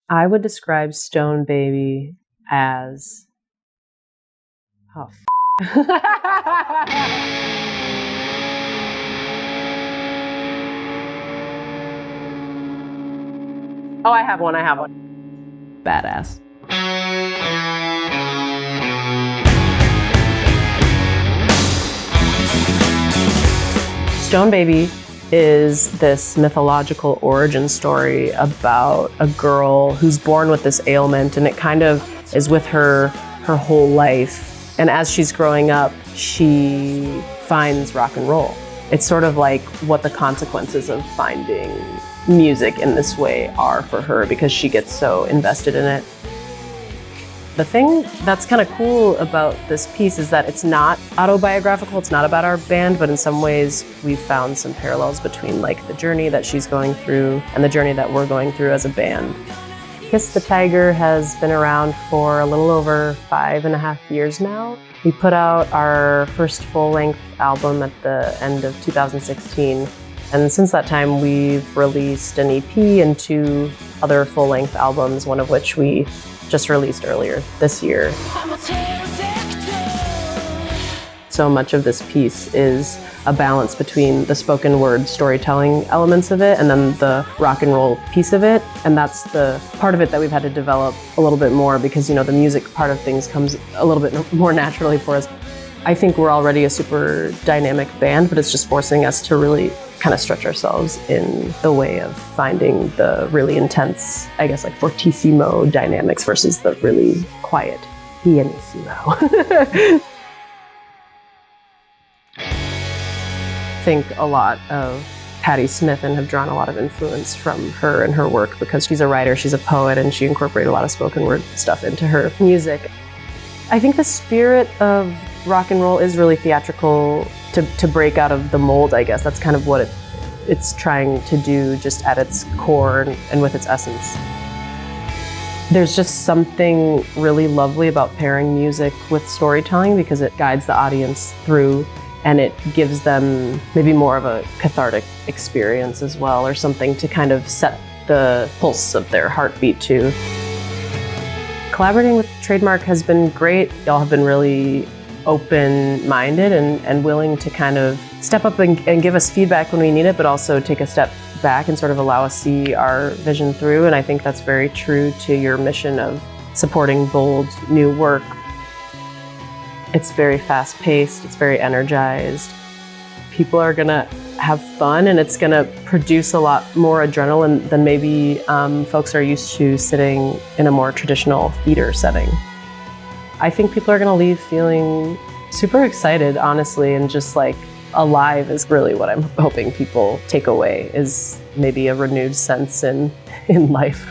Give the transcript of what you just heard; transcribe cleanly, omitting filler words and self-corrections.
I would describe Stone Baby as... Oh, Oh, I have one. Badass. Stone Baby is this mythological origin story about a girl who's born with this ailment, and it kind of is with her whole life. And as she's growing up, she finds rock and roll. It's sort of like what the consequences of finding music in this way are for her, because she gets so invested in it. The thing that's kind of cool about this piece is that it's not autobiographical, it's not about our band, but in some ways we've found some parallels between like the journey that she's going through and the journey that we're going through as a band. Kiss the Tiger has been around for a little over 5.5 years now. We put out our first full-length album at the end of 2016. And since that time, we've released an EP and 2 other full-length albums, one of which we just released earlier this year. So much of this piece is a balance between the spoken word storytelling elements of it and then the rock and roll piece of it. And that's the part of it that we've had to develop a little bit more because, you know, the music part of things comes a little bit more naturally for us. I think we're already a super dynamic band, but it's just forcing us to really kind of stretch ourselves in the way of finding the really intense, I guess, like fortissimo dynamics versus the really quiet pianissimo. Think a lot of Patti Smith and have drawn a lot of influence from her and her work because she's a writer, she's a poet, and she incorporated a lot of spoken word stuff into her music. I think the spirit of rock and roll is really theatrical to break out of the mold, I guess. That's kind of what it's trying to do just at its core and with its essence. There's just something really lovely about pairing music with storytelling because it guides the audience through and it gives them maybe more of a cathartic experience as well, or something to kind of set the pulse of their heartbeat to. Collaborating with Trademark has been great. Y'all have been really open-minded and willing to kind of step up and give us feedback when we need it, but also take a step back and sort of allow us see our vision through. And I think that's very true to your mission of supporting bold new work. It's very fast-paced, it's very energized. People are gonna have fun and it's gonna produce a lot more adrenaline than maybe folks are used to sitting in a more traditional theater setting. I think people are gonna leave feeling super excited, honestly, and just like alive is really what I'm hoping people take away, is maybe a renewed sense in life.